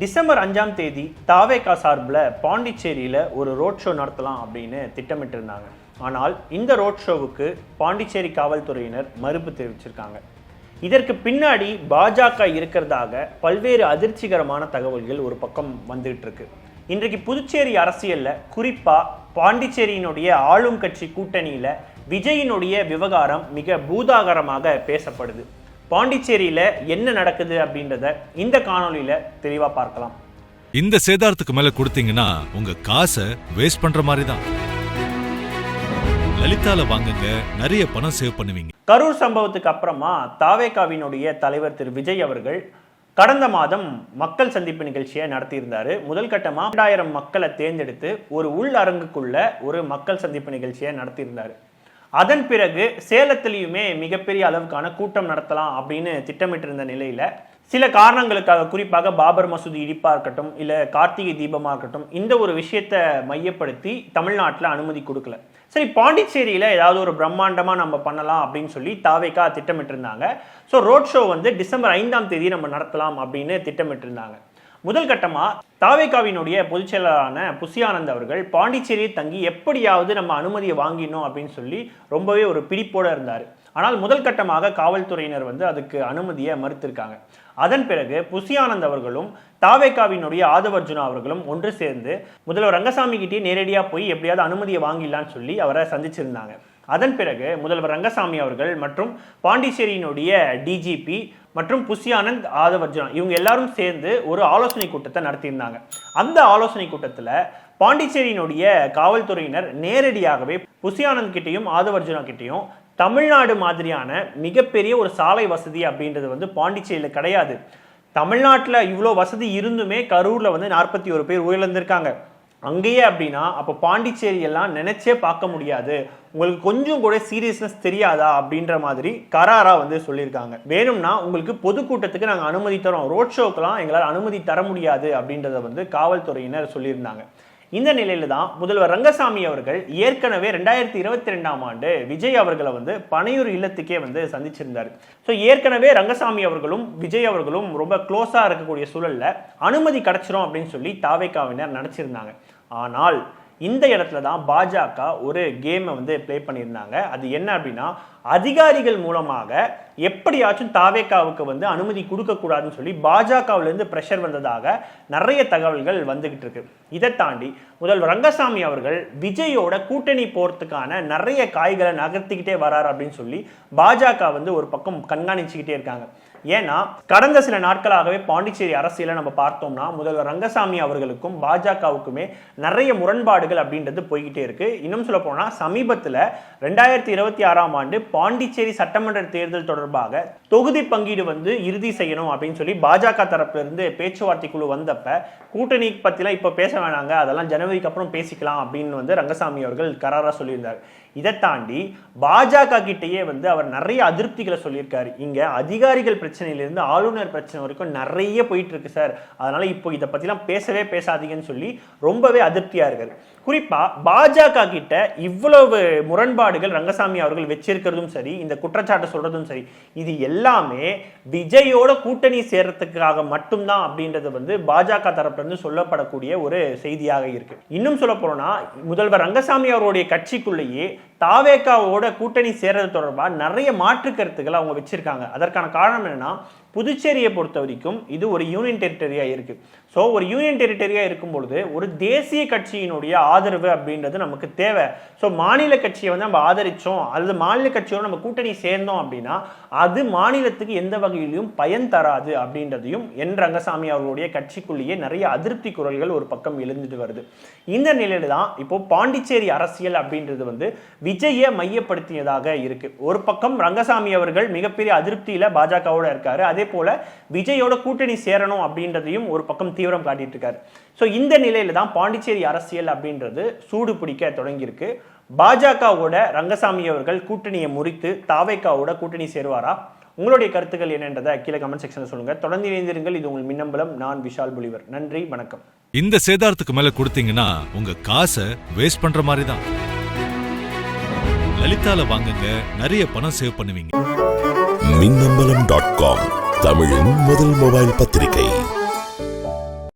December 5ஆம் தேதி தாவேகா சார்பில் பாண்டிச்சேரியில் ஒரு ரோட் ஷோ நடத்தலாம் அப்படின்னு திட்டமிட்டு இருந்தாங்க. ஆனால் இந்த ரோட் ஷோவுக்கு பாண்டிச்சேரி காவல்துறையினர் மறுப்பு தெரிவிச்சிருக்காங்க. இதற்கு பின்னாடி பாஜக இருக்கிறதாக பல்வேறு அதிர்ச்சிகரமான தகவல்கள் ஒரு பக்கம் வந்துகிட்டு இருக்கு. இன்றைக்கு புதுச்சேரி அரசியல்ல குறிப்பா பாண்டிச்சேரியினுடைய ஆளும் கட்சி கூட்டணியில விஜயினுடைய விவகாரம் மிக பூதாகரமாக பேசப்படுது. பாண்டிச்சேரியில என்ன நடக்குது அப்படின்றத இந்த காணொலியில தெளிவா பார்க்கலாம். இந்த சேதாரத்துக்கு மேல கொடுத்தீங்கன்னா உங்க காசை வேஸ்ட் பண்ற மாதிரி தான். லலிதால வாங்குங்க, நிறைய பணம் சேவ் பண்ணுவீங்க. கரூர் சம்பவத்துக்கு அப்புறமா தாவேகாவினுடைய தலைவர் திரு விஜய் அவர்கள் கடந்த மாதம் மக்கள் சந்திப்பு நிகழ்ச்சியை நடத்தியிருந்தாரு. முதல் கட்டமா 2000 மக்களை தேர்ந்தெடுத்து ஒரு உள் அரங்குக்குள்ள ஒரு மக்கள் சந்திப்பு நிகழ்ச்சியை நடத்தியிருந்தாரு. அதன் பிறகு சேலத்திலையுமே மிகப்பெரிய அளவுக்கான கூட்டம் நடத்தலாம் அப்படின்னு திட்டமிட்டு இருந்த நிலையில சில காரணங்களுக்காக, குறிப்பாக பாபர் மசூதி இடிப்பா இருக்கட்டும், இல்ல கார்த்திகை தீபமா இருக்கட்டும், இந்த ஒரு விஷயத்தை மையப்படுத்தி தமிழ்நாட்டில் அனுமதி கொடுக்கல. சரி, பாண்டிச்சேரியில ஏதாவது ஒரு பிரம்மாண்டமா நம்ம பண்ணலாம் அப்படின்னு சொல்லி தாவேகா திட்டமிட்டு இருந்தாங்க. ஸோ ரோட் ஷோ டிசம்பர் 5ஆம் தேதி நம்ம நடத்தலாம் அப்படின்னு திட்டமிட்டு இருந்தாங்க. முதல் கட்டமா தாவேகாவினுடைய பொதுச் செயலாளரான புசி ஆனந்த் அவர்கள் பாண்டிச்சேரியை தங்கி எப்படியாவது நம்ம அனுமதியை வாங்கினோம் அப்படின்னு சொல்லி ரொம்பவே ஒரு பிடிப்போட இருந்தார். ஆனால் முதல் கட்டமாக காவல்துறையினர் அதுக்கு அனுமதியை மறுத்திருக்காங்க. அதன் பிறகு புசி ஆனந்த் அவர்களும் தாவேகாவினுடைய ஆதவர்ஜுனா அவர்களும் ஒன்று சேர்ந்து முதல்வர் ரங்கசாமி கிட்டே நேரடியா போய் எப்படியாவது அனுமதியை வாங்கிடலான்னு சொல்லி அவரை சந்திச்சிருந்தாங்க. அதன் பிறகு முதல்வர் ரங்கசாமி அவர்கள் மற்றும் பாண்டிச்சேரியினுடைய டிஜிபி மற்றும் புசி ஆனந்த், ஆதவர்ஜுனா இவங்க எல்லாரும் சேர்ந்து ஒரு ஆலோசனை கூட்டத்தை நடத்தியிருந்தாங்க. அந்த ஆலோசனை கூட்டத்தில் பாண்டிச்சேரியினுடைய காவல்துறையினர் நேரடியாகவே புசி ஆனந்த் கிட்டையும் ஆதவர்ஜுனா கிட்டையும் தமிழ்நாடு மாதிரியான மிகப்பெரிய ஒரு சாலை வசதி அப்படின்றது பாண்டிச்சேரியில் கிடையாது. தமிழ்நாட்டில் இவ்வளோ வசதி இருந்துமே கரூரில் 41 பேர் உயிரிழந்திருக்காங்க. அங்கேயே அப்படின்னா அப்போ பாண்டிச்சேரி எல்லாம் நினைச்சே பார்க்க முடியாது, உங்களுக்கு கொஞ்சம் கூட சீரியஸ்னஸ் தெரியாதா அப்படின்ற மாதிரி கராரா சொல்லியிருக்காங்க. வேணும்னா உங்களுக்கு பொதுக்கூட்டத்துக்கு நாங்கள் அனுமதி தரோம், ரோட் ஷோக்கெல்லாம் எங்களால் அனுமதி தர முடியாது அப்படின்றத காவல்துறையினர் சொல்லியிருந்தாங்க. இந்த நிலையில தான் முதல்வர் ரங்கசாமி அவர்கள் ஏற்கனவே 2022ஆம் ஆண்டு விஜய் அவர்களை பனையூர் இல்லத்துக்கே சந்திச்சிருந்தார். ஸோ ஏற்கனவே ரங்கசாமி அவர்களும் விஜய் அவர்களும் ரொம்ப க்ளோஸா இருக்கக்கூடிய சூழல்ல அனுமதி கிடைச்சிரும் அப்படின்னு சொல்லி தாவேகாவினர் நினைச்சிருந்தாங்க. ஆனால் இந்த இடத்துல தான் பாஜக ஒரு கேமை ப்ளே பண்ணியிருந்தாங்க. அது என்ன அப்படின்னா, அதிகாரிகள் மூலமாக எப்படியாச்சும் தாவேகாவுக்கு அனுமதி கொடுக்க கூடாதுன்னு சொல்லி பாஜகவிலிருந்து பிரஷர் வந்ததாக நிறைய தகவல்கள் வந்துகிட்டு இருக்கு. இதை தாண்டி முதல்வர் ரங்கசாமி அவர்கள் விஜயோட கூட்டணி போறதுக்கான நிறைய காய்களை நகர்த்திக்கிட்டே வராரு அப்படின்னு சொல்லி பாஜக ஒரு பக்கம் கண்காணிச்சுக்கிட்டே இருக்காங்க. ஏன்னா கடந்த சில நாட்களாகவே பாண்டிச்சேரி அரசியலை நம்ம பார்த்தோம்னா முதல்வர் ரங்கசாமி அவர்களுக்கும் பாஜகவுக்குமே நிறைய முரண்பாடுகள் அப்படின்றது போய்கிட்டே இருக்கு. இன்னும் சொல்ல போனா சமீபத்தில் 2026ஆம் ஆண்டு பாண்டிச்சேரி சட்டமன்ற தேர்தல் தொடர்பாக தொகுதி பங்கீடு இறுதி செய்யணும் அப்படின்னு சொல்லி பாஜக தரப்புல இருந்து பேச்சுவார்த்தை குழு வந்தப்ப கூட்டணி பத்திலாம் இப்ப பேச வேணாங்க, அதெல்லாம் ஜனவரிக்கு அப்புறம் பேசிக்கலாம் அப்படின்னு ரங்கசாமி அவர்கள் கராரா சொல்லியிருந்தார். இதை தாண்டி பாஜக கிட்டேயே அவர் நிறைய அதிருப்திகளை சொல்லியிருக்காரு. இங்க அதிகாரிகள் பிரச்சனையிலிருந்து ஆளுநர் பிரச்சனை வரைக்கும் நிறைய போயிட்டு இருக்கு சார், அதனால இப்போ இதை பத்திலாம் பேசவே பேசாதீங்கன்னு சொல்லி ரொம்பவே அதிருப்தியா இருக்காரு. குறிப்பா பாஜக கிட்ட இவ்வளவு முரண்பாடுகள் ரங்கசாமி அவர்கள் வச்சிருக்கிறதும் சரி, இந்த குற்றச்சாட்டு சொல்றதும் சரி, இது எல்லாமே விஜயோட கூட்டணி சேர்றதுக்காக மட்டும்தான் அப்படின்றது பாஜக தரப்புல இருந்து சொல்லப்படக்கூடிய ஒரு செய்தியாக இருக்கு. இன்னும் சொல்ல போனா முதல்வர் ரங்கசாமி அவருடைய கட்சிக்குள்ளேயே தாவேகாவோட கூட்டணி சேர்றது தொடர்பாக நிறைய மாற்று கருத்துக்களை அவங்க வச்சிருக்காங்க. அதற்கான காரணம் என்னன்னா, புதுச்சேரியை பொறுத்த வரைக்கும் இது ஒரு யூனியன் டெரிட்டரியா இருக்கு. ஸோ ஒரு யூனியன் டெரிட்டரியா இருக்கும் பொழுது ஒரு தேசிய கட்சியினுடைய ஆதரவு அப்படின்றது நமக்கு தேவை. ஸோ மாநில கட்சியை நம்ம ஆதரிச்சோம் அல்லது மாநில கட்சியோட நம்ம கூட்டணி சேர்ந்தோம் அப்படின்னா அது மாநிலத்துக்கு எந்த வகையிலும் பயன் தராது அப்படின்றதையும் என் ரங்கசாமி அவர்களுடைய கட்சிக்குள்ளேயே நிறைய அதிருப்தி குரல்கள் ஒரு பக்கம் எழுந்துட்டு வருது. இந்த நிலையில தான் இப்போ பாண்டிச்சேரி அரசியல் அப்படின்றது விஜயை மையப்படுத்தியதாக இருக்கு. ஒரு பக்கம் ரங்கசாமி அவர்கள் மிகப்பெரிய அதிருப்தியில பாஜகவோட இருக்காரு, அதே போல விஜயோட கூட்டணி சேரணும் அப்படின்றதையும் ஒரு பக்கம் தீவிரம் காட்டிட்டு இருக்காரு. சோ இந்த நிலையில தான் பாண்டிச்சேரி அரசியல் அப்படின்றது சூடு பிடிக்க தொடங்கியிருக்கு. பாஜகவோட ரங்கசாமி அவர்கள் கூட்டணியை முறித்து தாவேகாவோட கூட்டணி சேருவாரா? உங்களுடைய கருத்துக்கள் என்னன்றதை கீழே கமெண்ட் செக்ஷன்ல சொல்லுங்க. தொடர்ந்து இணைந்திருங்கள். இது உங்கள் மின்னம்பலம். நான் விஷால் புலிவர். நன்றி, வணக்கம். இந்த சேதாரத்துக்கு மேல கொடுத்தீங்கன்னா உங்க காசை வேஸ்ட் பண்ற மாதிரி தான். லலிதால வாங்குங்க, நிறைய பணம் சேவ் பண்ணுவீங்க. மின்னம்பலம்.com தமிழின் முதல் மொபைல் பத்திரிகை.